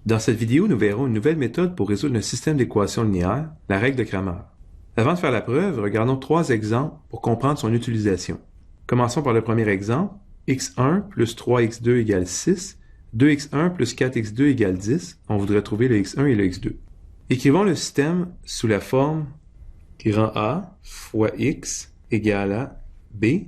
Dans cette vidéo, nous verrons une nouvelle méthode pour résoudre un système d'équations linéaires, la règle de Cramer. Avant de faire la preuve, regardons 3 exemples pour comprendre son utilisation. Commençons par le premier exemple. x1 plus 3x2 égale 6, 2x1 plus 4x2 égale 10. On voudrait trouver le x1 et le x2. Écrivons le système sous la forme grand A fois x égale à b.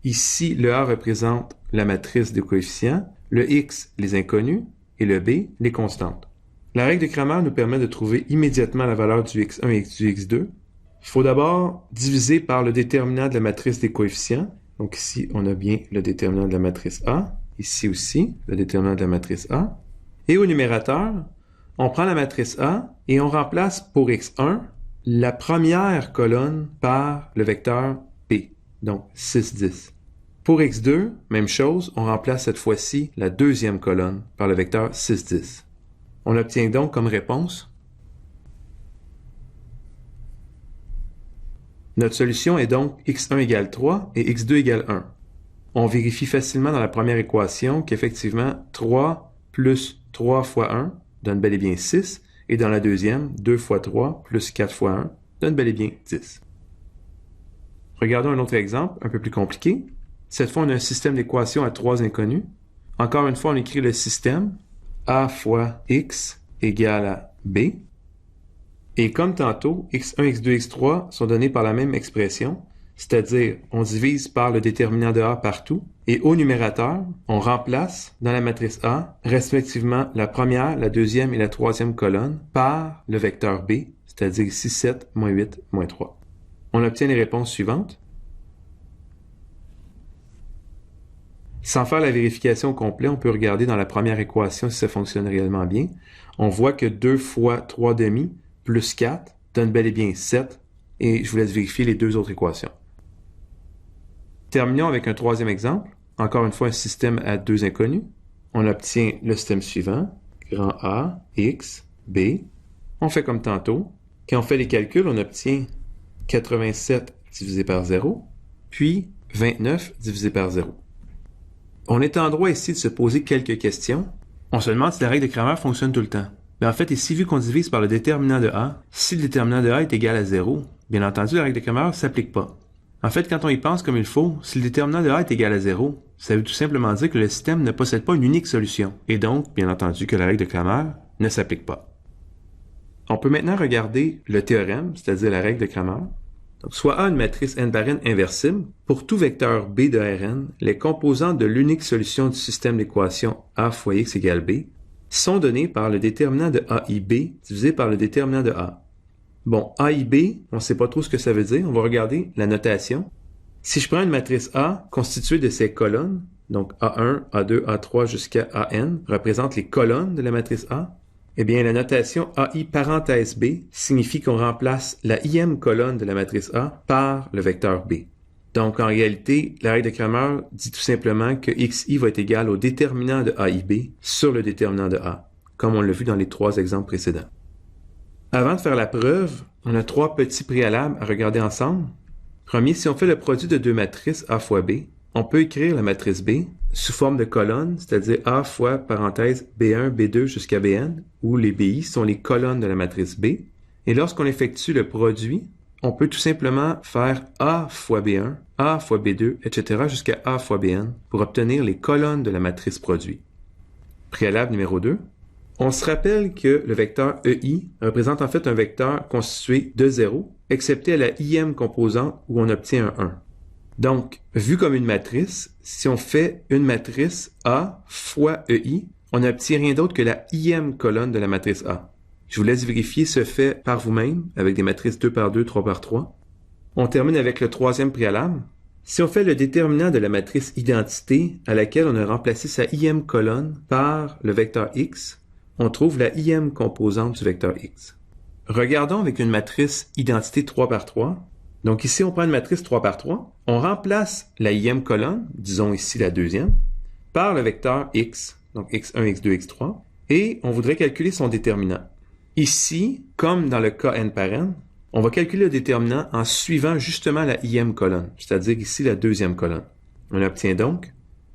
Ici, le A représente la matrice des coefficients, le x les inconnus et le b les constantes. La règle de Cramer nous permet de trouver immédiatement la valeur du x1 et du x2. Il faut d'abord diviser par le déterminant de la matrice des coefficients. Donc ici, on a bien le déterminant de la matrice A. Ici aussi, le déterminant de la matrice A. Et au numérateur, on prend la matrice A et on remplace pour x1 la première colonne par le vecteur P, donc 6, 10. Pour x2, même chose, on remplace cette fois-ci la deuxième colonne par le vecteur 6, 10. On obtient donc comme réponse notre solution est donc x1 égale 3 et x2 égale 1. On vérifie facilement dans la première équation qu'effectivement 3 plus 3 fois 1 donne bel et bien 6, et dans la deuxième, 2 fois 3 plus 4 fois 1 donne bel et bien 10. Regardons un autre exemple, un peu plus compliqué. Cette fois, on a un système d'équations à 3 inconnus. Encore une fois, on écrit le système a fois x égale à b. Et comme tantôt, x1, x2, x3 sont donnés par la même expression, c'est-à-dire on divise par le déterminant de A partout, et au numérateur, on remplace dans la matrice A respectivement la première, la deuxième et la troisième colonne par le vecteur B, c'est-à-dire ici 7, moins 8, moins 3. On obtient les réponses suivantes. Sans faire la vérification au complet, on peut regarder dans la première équation si ça fonctionne réellement bien. On voit que 2 fois 3 demi plus 4 donne bel et bien 7, et je vous laisse vérifier les deux autres équations. Terminons avec un troisième exemple. Encore une fois, un système à 2 inconnus. On obtient le système suivant, grand A, x, b. On fait comme tantôt. Quand on fait les calculs, on obtient 87 divisé par 0, puis 29 divisé par 0. On est en droit ici de se poser quelques questions. On se demande si la règle de Cramer fonctionne tout le temps. Mais en fait, ici, vu qu'on divise par le déterminant de A, si le déterminant de A est égal à 0, bien entendu, la règle de Cramer ne s'applique pas. En fait, quand on y pense comme il faut, si le déterminant de A est égal à 0, ça veut tout simplement dire que le système ne possède pas une unique solution, et donc, bien entendu, que la règle de Cramer ne s'applique pas. On peut maintenant regarder le théorème, c'est-à-dire la règle de Cramer. Donc, soit A une matrice n par n inversible, pour tout vecteur B de Rn, les composantes de l'unique solution du système d'équation A fois x égale B sont données par le déterminant de AIB divisé par le déterminant de A. Bon, AIB, on ne sait pas trop ce que ça veut dire. On va regarder la notation. Si je prends une matrice A constituée de ces colonnes, donc A1, A2, A3 jusqu'à AN, représentent les colonnes de la matrice A, eh bien, la notation AI parenthèse B signifie qu'on remplace la ième colonne de la matrice A par le vecteur B. Donc, en réalité, la règle de Cramer dit tout simplement que xi va être égal au déterminant de AIB sur le déterminant de A, comme on l'a vu dans les 3 exemples précédents. Avant de faire la preuve, on a 3 petits préalables à regarder ensemble. Premier, si on fait le produit de 2 matrices A fois B, on peut écrire la matrice B sous forme de colonne, c'est-à-dire A fois parenthèse B1, B2 jusqu'à Bn, où les BI sont les colonnes de la matrice B. Et lorsqu'on effectue le produit, on peut tout simplement faire A fois B1, A fois B2, etc. jusqu'à A fois Bn pour obtenir les colonnes de la matrice produit. Préalable numéro 2. On se rappelle que le vecteur EI représente en fait un vecteur constitué de 0, excepté à la ième composante où on obtient un 1. Donc, vu comme une matrice, si on fait une matrice A fois EI, on n'obtient rien d'autre que la ième colonne de la matrice A. Je vous laisse vérifier ce fait par vous-même avec des matrices 2 par 2, 3 par 3. On termine avec le troisième préalable. Si on fait le déterminant de la matrice identité à laquelle on a remplacé sa ième colonne par le vecteur x, on trouve la ième composante du vecteur x. Regardons avec une matrice identité 3 par 3. Donc ici, on prend une matrice 3 par 3. On remplace la ième colonne, disons ici la deuxième, par le vecteur x, donc x1, x2, x3, et on voudrait calculer son déterminant. Ici, comme dans le cas n par n, on va calculer le déterminant en suivant justement la ième colonne, c'est-à-dire ici la deuxième colonne. On obtient donc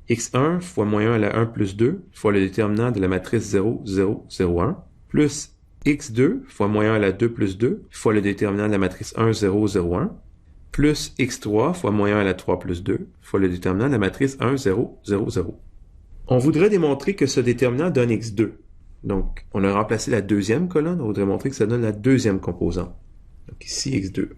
x1 fois moins 1 à la 1 plus 2 fois le déterminant de la matrice 0, 0, 0, 1, plus x2 fois moins 1 à la 2 plus 2 fois le déterminant de la matrice 1, 0, 0, 1, plus x3 fois moins 1 à la 3 plus 2 fois le déterminant de la matrice 1, 0, 0, 0. On voudrait démontrer que ce déterminant donne x2. Donc, on a remplacé la deuxième colonne, on voudrait montrer que ça donne la deuxième composante. Donc ici, x2.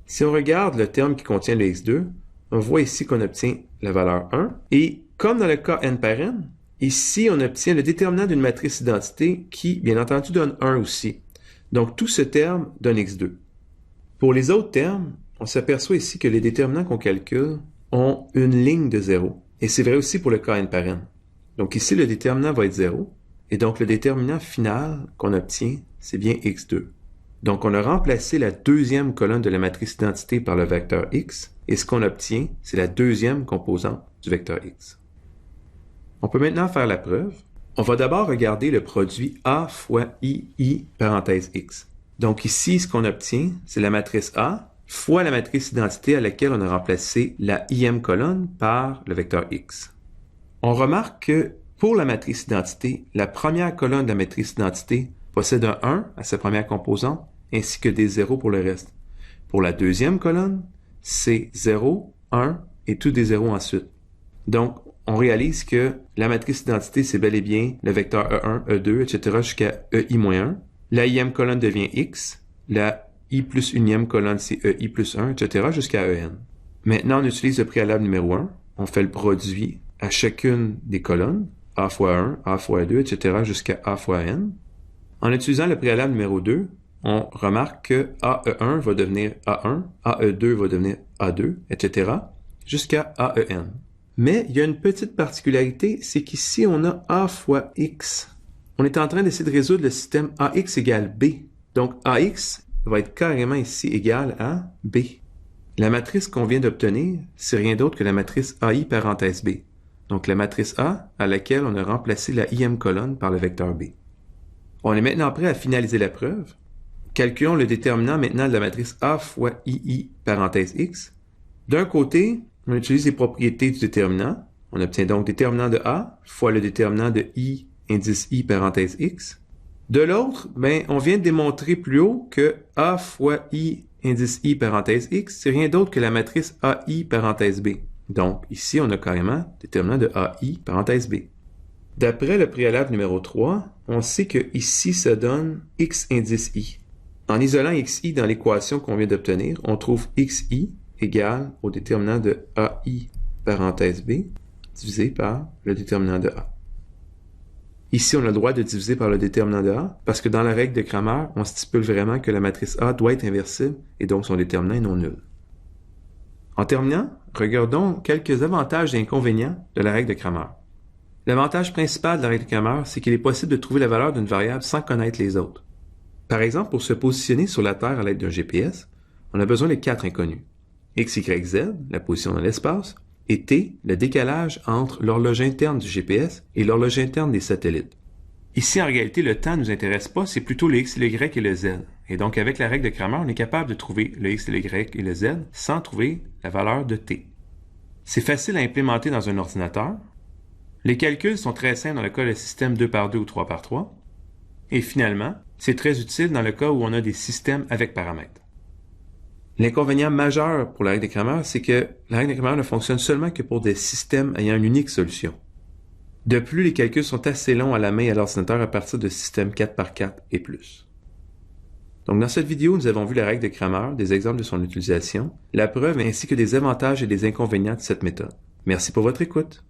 Si on regarde le terme qui contient le x2, on voit ici qu'on obtient la valeur 1. Et comme dans le cas n par n, ici, on obtient le déterminant d'une matrice identité qui, bien entendu, donne 1 aussi. Donc, tout ce terme donne x2. Pour les autres termes, on s'aperçoit ici que les déterminants qu'on calcule ont une ligne de 0. Et c'est vrai aussi pour le cas n par n. Donc ici, le déterminant va être 0. Et donc, le déterminant final qu'on obtient, c'est bien x2. Donc, on a remplacé la deuxième colonne de la matrice identité par le vecteur x, et ce qu'on obtient, c'est la deuxième composante du vecteur x. On peut maintenant faire la preuve. On va d'abord regarder le produit A fois I parenthèse x. Donc ici, ce qu'on obtient, c'est la matrice A fois la matrice identité à laquelle on a remplacé la ième colonne par le vecteur x. On remarque que pour la matrice identité, la première colonne de la matrice identité possède un 1 à sa première composante, ainsi que des 0 pour le reste. Pour la deuxième colonne, c'est 0, 1 et tous des 0 ensuite. Donc, on réalise que la matrice identité, c'est bel et bien le vecteur E1, E2, etc. jusqu'à EI-1. La ième colonne devient x, la i plus unième colonne, c'est EI plus 1, etc. jusqu'à EN. Maintenant, on utilise le préalable numéro 1. On fait le produit à chacune des colonnes, A fois 1, A fois 2, etc. jusqu'à A fois n. En utilisant le préalable numéro 2, on remarque que AE1 va devenir A1, AE2 va devenir A2, etc. jusqu'à AEN. Mais il y a une petite particularité, c'est qu'ici on a A fois X. On est en train d'essayer de résoudre le système AX égale B. Donc AX va être carrément ici égal à B. La matrice qu'on vient d'obtenir, c'est rien d'autre que la matrice AI parenthèse B. Donc la matrice A à laquelle on a remplacé la ième colonne par le vecteur B. On est maintenant prêt à finaliser la preuve. Calculons le déterminant maintenant de la matrice A fois II parenthèse X. D'un côté, on utilise les propriétés du déterminant. On obtient donc déterminant de A fois le déterminant de I indice I parenthèse X. De l'autre, on vient de démontrer plus haut que A fois I indice I parenthèse X, c'est rien d'autre que la matrice AI parenthèse B. Donc, ici, on a carrément déterminant de AI parenthèse B. D'après le préalable numéro 3, on sait que ici, ça donne X indice I. En isolant XI dans l'équation qu'on vient d'obtenir, on trouve XI égale au déterminant de AI parenthèse B divisé par le déterminant de A. Ici, on a le droit de diviser par le déterminant de A parce que dans la règle de Cramer, on stipule vraiment que la matrice A doit être inversible et donc son déterminant est non nul. En terminant, regardons quelques avantages et inconvénients de la règle de Cramer. L'avantage principal de la règle de Cramer, c'est qu'il est possible de trouver la valeur d'une variable sans connaître les autres. Par exemple, pour se positionner sur la Terre à l'aide d'un GPS, on a besoin de 4 inconnus. X, Y, Z, la position dans l'espace, et T, le décalage entre l'horloge interne du GPS et l'horloge interne des satellites. Ici, en réalité, le temps ne nous intéresse pas, c'est plutôt le X, le Y et le Z. Et donc, avec la règle de Cramer, on est capable de trouver le X, le Y et le Z sans trouver la valeur de T. C'est facile à implémenter dans un ordinateur. Les calculs sont très simples dans le cas de système 2x2 ou 3x3. Et finalement, c'est très utile dans le cas où on a des systèmes avec paramètres. L'inconvénient majeur pour la règle de Cramer, c'est que la règle de Cramer ne fonctionne seulement que pour des systèmes ayant une unique solution. De plus, les calculs sont assez longs à la main et à l'ordinateur à partir de systèmes 4x4 et plus. Donc dans cette vidéo, nous avons vu la règle de Cramer, des exemples de son utilisation, la preuve ainsi que des avantages et des inconvénients de cette méthode. Merci pour votre écoute.